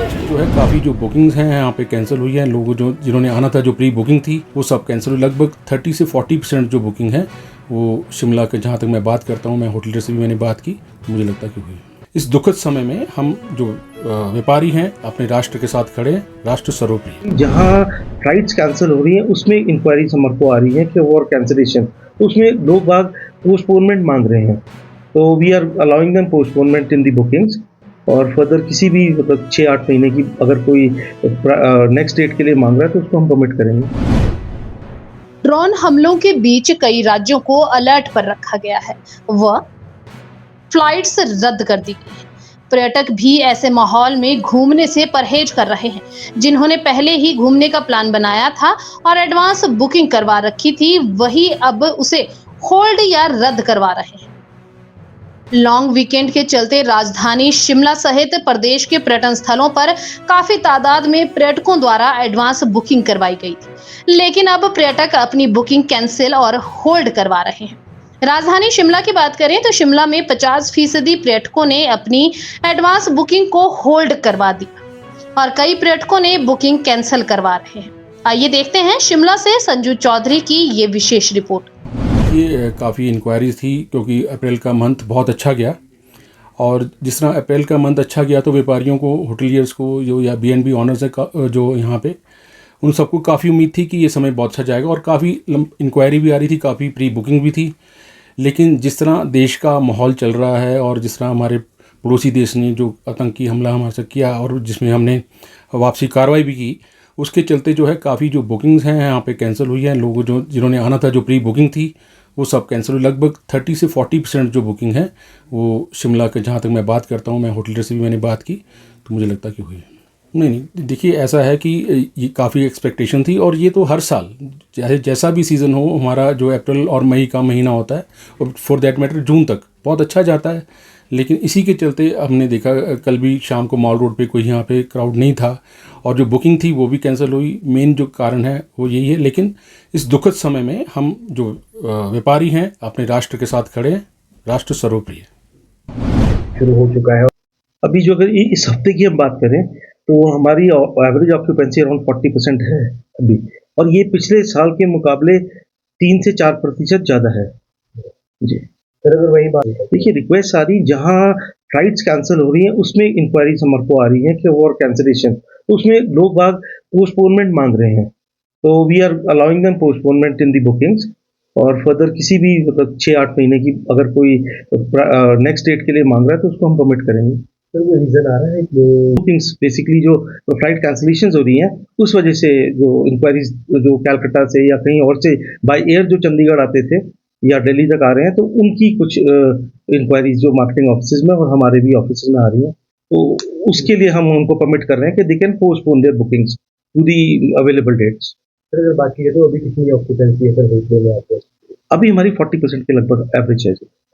जो है काफ़ी जो बुकिंग्स हैं यहाँ पे कैंसिल हुई हैं। लोगों जो जिन्होंने आना था, जो प्री बुकिंग थी वो सब कैंसिल हुई। लगभग 30 से 40% जो बुकिंग है वो शिमला के, जहाँ तक मैं बात करता हूँ, मैं होटलियर से भी मैंने बात की, तो मुझे लगता है कि हुई। इस दुखद समय में हम जो व्यापारी हैं अपने राष्ट्र के साथ खड़े हैं, राष्ट्र सर्वोपरि। जहाँ फ्लाइट्स कैंसिल हो रही हैं उसमें इंक्वायरी हमारे को आ रही है कि और कैंसिलेशन, तो उसमें लोग बाग पोस्टपोनमेंट मांग रहे हैं, तो we are allowing them postponement in the bookings. और फर्दर किसी भी मतलब 6-8 महीने की अगर कोई नेक्स्ट डेट के लिए मांग रहा है तो उसको हम परमिट करेंगे। ड्रोन हमलों के बीच कई राज्यों को अलर्ट पर रखा गया है, वह फ्लाइट्स रद्द कर दी गई है। पर्यटक भी ऐसे माहौल में घूमने से परहेज कर रहे हैं। जिन्होंने पहले ही घूमने का प्लान बनाया था और एडवांस बुकिंग करवा रखी थी, वही अब उसे होल्ड या रद्द करवा रहे हैं। लॉन्ग वीकेंड के चलते राजधानी शिमला सहित प्रदेश के पर्यटन स्थलों पर काफी तादाद में पर्यटकों द्वारा एडवांस बुकिंग करवाई गई थी, लेकिन अब पर्यटक अपनी बुकिंग कैंसिल और होल्ड करवा रहे हैं। राजधानी शिमला की बात करें तो शिमला में 50% पर्यटकों ने अपनी एडवांस बुकिंग को होल्ड करवा दी और कई पर्यटकों ने बुकिंग कैंसिल करवा रहे हैं। आइए देखते हैं शिमला से संजू चौधरी की ये विशेष रिपोर्ट। ये काफ़ी इंक्वायरीज थी क्योंकि अप्रैल का मंथ बहुत अच्छा गया, और जिस तरह अप्रैल का मंथ अच्छा गया तो व्यापारियों को, होटलियर्स को, जो या B&B ऑनर्स है जो यहाँ पे, उन सबको काफ़ी उम्मीद थी कि ये समय बहुत अच्छा जाएगा, और काफ़ी इंक्वायरी भी आ रही थी, काफ़ी प्री बुकिंग भी थी। लेकिन जिस तरह देश का माहौल चल रहा है और जिस तरह हमारे पड़ोसी देश ने जो आतंकी हमला हमारे साथ किया और जिसमें हमने वापसी कार्रवाई भी की, उसके चलते जो है काफ़ी जो बुकिंग्स हैं यहाँ पे कैंसिल हुई हैं। लोगों जो जिन्होंने आना था, जो प्री बुकिंग थी वो सब कैंसिल हुई। लगभग 30 से 40% जो बुकिंग है वो शिमला के, जहाँ तक मैं बात करता हूँ, मैं होटलियर से भी मैंने बात की, तो मुझे लगता है कि हुई। नहीं, देखिए ऐसा है कि ये काफ़ी एक्सपेक्टेशन थी, और ये तो हर साल जैसा भी सीज़न हो, हमारा जो अप्रैल और मई का महीना होता है, और फॉर दैट मैटर जून तक बहुत अच्छा जाता है। लेकिन इसी के चलते हमने देखा, कल भी शाम को मॉल रोड पे कोई यहाँ पे क्राउड नहीं था, और जो बुकिंग थी वो भी कैंसिल हुई। मेन जो कारण है वो यही है। लेकिन इस दुखद समय में हम जो व्यापारी हैं अपने राष्ट्र के साथ खड़े हैं, राष्ट्र सर्वोपरि। शुरू हो चुका है। अभी जो अगर इस हफ्ते की हम बात करें तो हमारी एवरेज ऑक्यूपेंसी अराउंड 40% है अभी, और ये पिछले साल के मुकाबले 3 से 4% ज़्यादा है जी। फिर अगर वही बात देखिए, रिक्वेस्ट आ रही जहाँ फ्लाइट्स कैंसिल हो रही हैं उसमें इंक्वायरीज हमारे को आ रही है कि और कैंसिलेशन, तो उसमें लोग बाग पोस्टपोनमेंट मांग रहे हैं, तो we are allowing them postponement in the bookings. और फर्दर किसी भी मतलब 6-8 महीने की अगर कोई नेक्स्ट डेट के लिए मांग रहा है तो उसको हम परमिट करेंगे। सर वो रीज़न आ रहा है कि बुकिंग्स बेसिकली जो फ्लाइट कैंसिलेशंस हो रही हैं उस वजह से, जो इंक्वायरीज जो कलकत्ता से या कहीं और से बाय एयर जो चंडीगढ़ आते थे या दिल्ली तक आ रहे हैं, तो उनकी कुछ इंक्वायरीज जो मार्केटिंग ऑफिस में और हमारे भी ऑफिस में आ रही हैं, तो उसके लिए हम उनको परमिट कर रहे हैं कि they can postpone their bookings to the available dates. Sir अगर बात की है तो अभी कितनी ऑक्यूपेंसी है सर होटल में आपके? अभी हमारी 40% के लगभग एवरेज है।